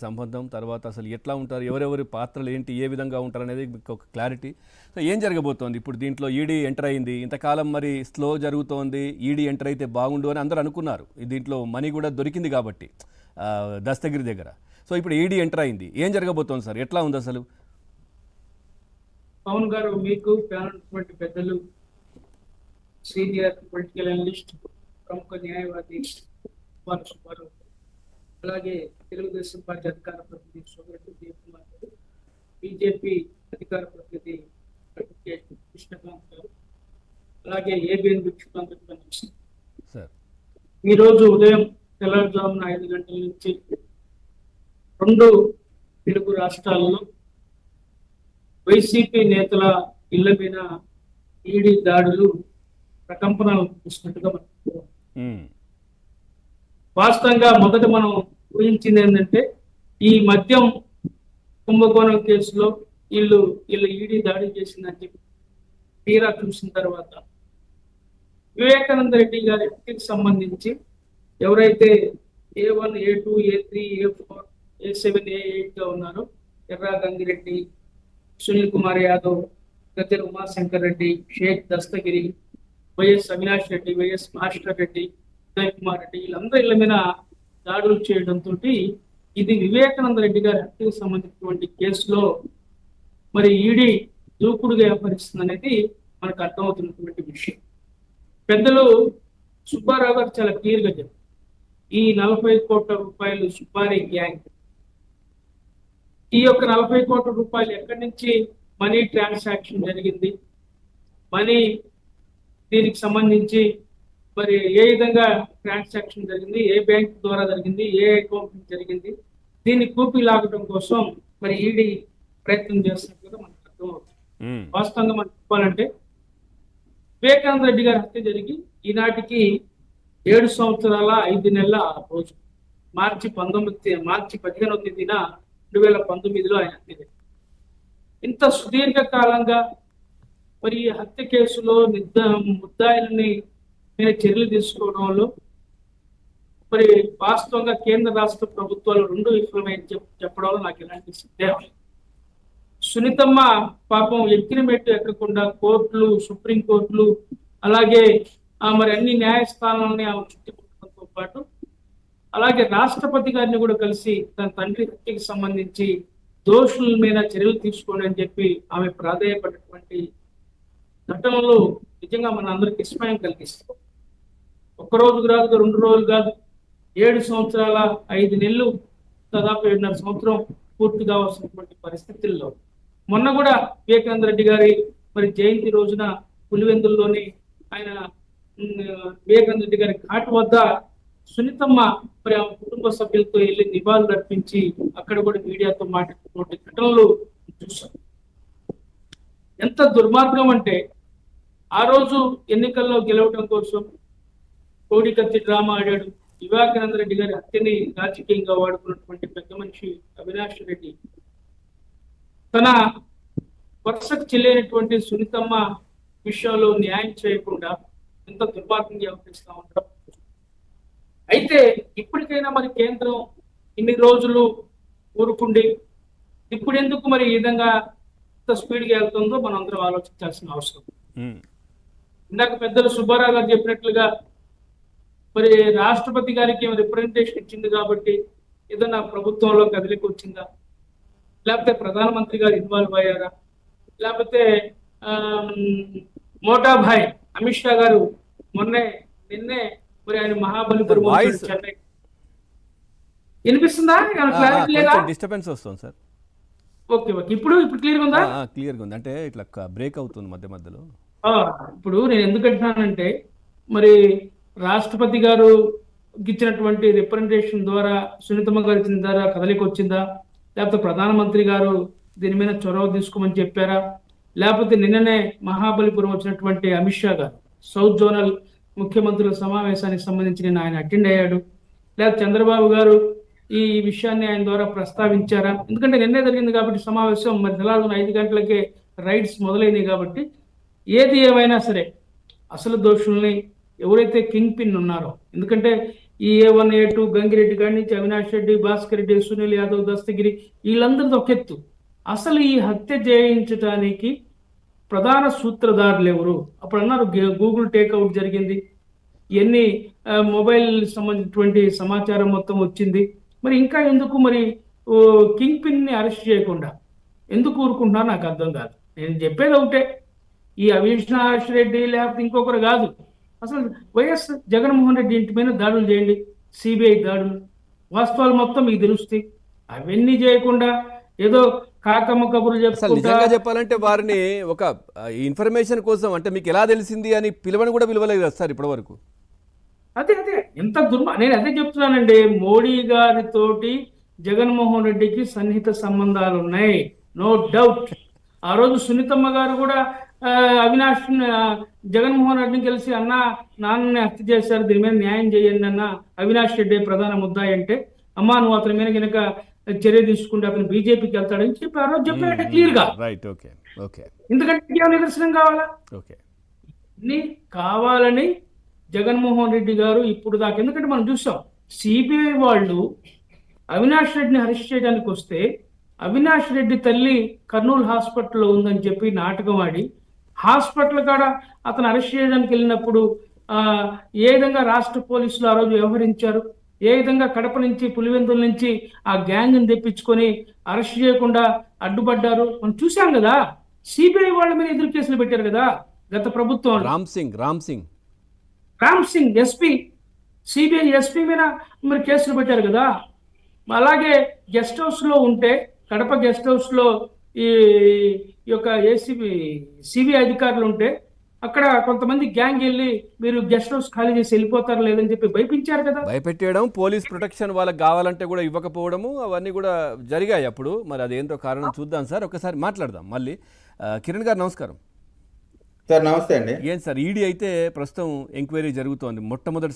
సంబంధం తర్వాత అసలు ఎట్లా ఉంటారు, ఎవరెవరి పాత్రలు ఏంటి, ఏ విధంగా ఉంటారు అనేది మీకు ఒక క్లారిటీ. సో ఏం జరగబోతోంది ఇప్పుడు దీంట్లో? ఈడీ ఎంటర్ అయింది, ఇంతకాలం మరి స్లో జరుగుతోంది, ఈడీ ఎంటర్ అయితే బాగుండు అని అందరూ అనుకున్నారు. దీంట్లో మనీ కూడా దొరికింది కాబట్టి దస్తగిరి దగ్గర. సో ఇప్పుడు ఈడీ ఎంటర్ అయింది, ఏం జరగబోతోంది సార్, ఎట్లా ఉంది అసలు? పవన్ గారు, మీకు ప్యానల్ పెద్దలు, సీనియర్ పొలిటికల్ అనలిస్ట్, ప్రముఖ న్యాయవాది సుబ్బారావు, అలాగే తెలుగుదేశం పార్టీ అధికార ప్రతినిధి సోదరుడు దేవకుమార్ గారు, బీజేపీ అధికార ప్రతినిధి కృష్ణకాంత్ గారు, అలాగే ఏబిఎన్ వీక్షకులందరికీ ఈరోజు ఉదయం తెల్లవారుజామున 5 గంటల నుంచి 2 తెలుగు రాష్ట్రాల్లో వైసీపీ నేతల ఇళ్ల మీద ఈడీ దాడులు ప్రకంపనలు చూసినట్టుగా వాస్తవంగా మొదట మనం ఊహించింది ఏంటంటే, ఈ మద్యం కుంభకోణం కేసులో వీళ్ళ ఈడీ దాడి చేసిందని చెప్పి తీరా చూసిన తర్వాత వివేకానంద రెడ్డి గారి వ్యక్తికి సంబంధించి ఎవరైతే A1, A2, A3, A4, A7, A8 గా ఉన్నారో, Erra Gangireddy, Sunil Kumar Yadav, Gadde Umashankar Reddy, Sheikh Dastagiri, YS Avinash Reddy, YS master Reddy, Uday Kumar Reddy, వీళ్ళందరూ ఇళ్ల మీద దాడులు చేయడంతో ఇది వివేకానంద రెడ్డి గారి హత్యకు సంబంధించినటువంటి కేసులో మరి ఈడీ దూకుడుగా వ్యవహరిస్తుంది అనేది మనకు అర్థమవుతున్నటువంటి విషయం. పెద్దలు సుబ్బారావు గారు చాలా క్లియర్ గా చెప్పారు, ఈ 40 కోట్ల రూపాయలు సుబ్బారి గ్యాంగ్, ఈ యొక్క 40 కోట్ల రూపాయలు ఎక్కడి నుంచి మనీ ట్రాన్సాక్షన్ జరిగింది, మనీ దీనికి సంబంధించి మరి ఏ విధంగా ట్రాన్సాక్షన్ జరిగింది, ఏ బ్యాంక్ ద్వారా జరిగింది, ఏ అకౌంట్ జరిగింది, దీన్ని కూపి లాగడం కోసం మరి ఈడీ ప్రయత్నం చేస్తున్నట్టుగా మనకు అర్థమవుతుంది. వాస్తవంగా మనం చెప్పాలంటే, వివేకానంద రెడ్డి గారి హత్య జరిగి ఈనాటికి 7 సంవత్సరాల 5 నెలల రోజు, మార్చి 15వ తేదీన 2019లో ఆయన హత్య జరిగింది. ఇంత సుదీర్ఘ కాలంగా మరి హత్య కేసులో ముద్దాయిల్ని మీద చర్యలు తీసుకోవడంలో మరి వాస్తవంగా కేంద్ర రాష్ట్ర ప్రభుత్వాలు 2 విఫలమైన చెప్పడంలో నాకు ఎలాంటి సందేహం. సునీతమ్మ పాపం ఎక్కిన మెట్టు ఎక్కకుండా కోర్టులు, సుప్రీంకోర్టులు, అలాగే మరి అన్ని న్యాయస్థానాలని ఆమె చుట్టుముట్టడంతో పాటు అలాగే రాష్ట్రపతి గారిని కూడా కలిసి తన తండ్రి హత్యకి సంబంధించి దోషుల మీద చర్యలు తీసుకోండి అని చెప్పి ఆమె ప్రాధాయపడినటువంటి ఘటనలు నిజంగా మన అందరికి విస్మయం కలిగిస్తాం. 1 రోజు కాదు, 2 రోజులు కాదు, 7 సంవత్సరాల 5 నెలలు, దాదాపు 7.5 సంవత్సరం పూర్తిగా వస్తున్నటువంటి పరిస్థితుల్లో మొన్న కూడా వివేకానంద రెడ్డి గారి మరి జయంతి రోజున పులివెందుల్లోని ఆయన వివేకానంద రెడ్డి గారి ఘాట్ వద్ద సునీతమ్మ మరి ఆ కుటుంబ సభ్యులతో వెళ్ళి నివాళులు అర్పించి అక్కడ కూడా మీడియాతో మాట్లాడుతున్నటువంటి ఘటనలు చూసాం. ఎంత దుర్మార్గం అంటే, ఆ రోజు ఎన్నికల్లో గెలవడం కోసం కోడికత్తి డ్రామా ఆడాడు. వివేకానంద రెడ్డి గారి హత్యని రాజకీయంగా వాడుకున్నటువంటి పెద్ద మనిషి అవినాష్ రెడ్డి తన వరుసకు చెల్లైనటువంటి సునీతమ్మ విషయంలో న్యాయం చేయకుండా ఎంత దుర్మార్గంగా వ్యవహరిస్తా ఉంటాం. అయితే ఇప్పటికైనా మరి కేంద్రం ఇన్ని రోజులు ఊరుకుండి ఇప్పుడు ఎందుకు మరి ఈ విధంగా ఎంత స్పీడ్గా వెళ్తుందో మనం అందరం ఆలోచించాల్సిన అవసరం. ఇందాక పెద్దలు సుబ్బారావు గారు చెప్పినట్లుగా మరి రాష్ట్రపతి గారికి రిప్రజెంటేషన్ ఇచ్చింది కాబట్టి ఏదైనా ప్రభుత్వంలో కదిలికి వచ్చిందా, లేకపోతే ప్రధానమంత్రి గారు ఇన్వాల్వ్ అయ్యారా, లేకపోతే మోటాభాయ్ అమిత్ షా గారు నిన్నే మరి ఆయన మహాబలిపురం చెన్నై వినిపిస్తుందా? డిస్టర్బెన్స్ వస్తుంది సార్. ఓకే, ఇప్పుడు క్లియర్ ఉందా? క్లియర్గా ఉంది, అంటే ఇట్లా బ్రేక్ అవుతుంది మధ్య మధ్యలో. ఇప్పుడు నేను ఎందుకు అంటున్నానంటే, మరి రాష్ట్రపతి గారు ఇచ్చినటువంటి రిప్రజెంటేషన్ ద్వారా సునీతమ్మ గారి ద్వారా కదలికి వచ్చిందా, లేకపోతే ప్రధానమంత్రి గారు దీని మీద చొరవ తీసుకోమని చెప్పారా, లేకపోతే నిన్ననే మహాబలిపురం వచ్చినటువంటి అమిత్ షా గారు సౌత్ జోనల్ ముఖ్యమంత్రుల సమావేశానికి సంబంధించి ఆయన అటెండ్ అయ్యాడు, లేకపోతే చంద్రబాబు గారు ఈ విషయాన్ని ఆయన ద్వారా ప్రస్తావించారా? ఎందుకంటే నిన్నే జరిగింది కాబట్టి సమావేశం, మరి తెల్లవారుజామున 5 గంటలకే రైడ్స్ మొదలైనవి కాబట్టి ఏది ఏమైనా సరే అసలు దోషుల్ని ఎవరైతే కింగ్ పిన్ ఉన్నారో, ఎందుకంటే ఈ A1 A2 గంగిరెడ్డి కాడి నుంచి అవినాష్ రెడ్డి, భాస్కర్ రెడ్డి, సునీల్ యాదవ్, దస్తగిరి వీళ్ళందరిది ఒక ఎత్తు. అసలు ఈ హత్య చేయించడానికి ప్రధాన సూత్రధారులు ఎవరు? అప్పుడు అన్నారు గూగుల్ టేక్అవుట్ జరిగింది, ఎన్ని మొబైల్ సంబంధించినటువంటి సమాచారం మొత్తం వచ్చింది. మరి ఇంకా ఎందుకు మరి కింగ్ పిన్ ని అరెస్ట్ చేయకుండా ఎందుకు ఊరుకుంటున్నారు నాకు అర్థం కాదు. నేను చెప్పేది ఒకటే, ఈ అవినాష్ రెడ్డి లేకపోతే ఇంకొకరు కాదు, అసలు వైఎస్ జగన్మోహన్ రెడ్డి ఇంటి మీద దాడులు చేయండి, సిబిఐ దాడులు, వాస్తవాలు మొత్తం మీకు తెలుస్తాయి. అవన్నీ చేయకుండా ఏదో కాకమ్మ కబుర్లు అసలు చెప్పుకుంటా నిజంగా చెప్పాలంటే వారిని ఒక ఇన్ఫర్మేషన్ కోసం అంటే మీకు ఎలా తెలిసింది అని పిలవని కూడా పిలవలేదు కదా సార్ ఇప్పటి వరకు. అదే ఎంత నేను అదే చెప్తున్నానండి. మోడీ గారితోటి జగన్మోహన్ రెడ్డికి సన్నిహిత సంబంధాలు ఉన్నాయి, నో డౌట్. ఆ రోజు సునీతమ్మ గారు కూడా అవినాష్ జగన్మోహన్ రెడ్డిని కలిసి అన్న నాన్నని హత్య చేశారు, దీని మీద న్యాయం చేయండి అన్న, అవినాష్ రెడ్డి ప్రధాన ముద్దాయి అంటే, అమ్మా నువ్వు అతని మీద కనుక చర్య తీసుకుంటే అతను బీజేపీకి వెళ్తాడని చెప్పి ఆ రోజు చెప్పారంటే క్లియర్ గా. రైట్, ఓకే ఓకే ఎందుకంటే ఇంకేం నిదర్శనం కావాలా? ఓకే. ఇన్ని కావాలని జగన్మోహన్ రెడ్డి గారు ఇప్పుడు దాకా, ఎందుకంటే మనం చూసాం సిబిఐ వాళ్ళు అవినాష్ రెడ్డిని అరెస్ట్ చేయడానికి వస్తే అవినాష్ రెడ్డి తల్లి కర్నూలు హాస్పిటల్లో ఉందని చెప్పి నాటకం ఆడి హాస్పిటల్ కాడ అతను అరెస్ట్ చేయడానికి వెళ్ళినప్పుడు ఏ విధంగా రాష్ట్ర పోలీసులు ఆ రోజు వ్యవహరించారు, ఏ విధంగా కడప నుంచి పులివెందుల నుంచి ఆ గ్యాంగ్ ని తెప్పించుకొని అరెస్ట్ చేయకుండా అడ్డుపడ్డారు మనం చూసాం కదా. సిబిఐ వాళ్ళ మీద ఎదురు కేసులు పెట్టారు కదా గత ప్రభుత్వం. Ram Singh SP, CBI SP మీద మరి కేసులు పెట్టారు కదా. అలాగే గెస్ట్ హౌస్ లో ఉంటే, కడప గెస్ట్ హౌస్ లో ఈ యొక్క ఏసీబీ సిబిఐ అధికారులు ఉంటే అక్కడ కొంతమంది గ్యాంగ్ వెళ్ళి మీరు గెస్ట్ హౌస్ ఖాళీ చేసి వెళ్ళిపోతారు లేదని చెప్పి భయపించారు కదా. భయపెట్టేయడం, పోలీస్ ప్రొటెక్షన్ వాళ్ళకి కావాలంటే కూడా ఇవ్వకపోవడము అవన్నీ కూడా జరిగాయి అప్పుడు. మరి అదేంటో కారణం చూద్దాం సార్, ఒకసారి మాట్లాడదాం మళ్ళీ. కిరణ్ గారు నమస్కారం సార్. నమస్తే అండి. ఏం సార్, ఈడీ అయితే ప్రస్తుతం ఎంక్వైరీ జరుగుతోంది. మొట్టమొదటిసారి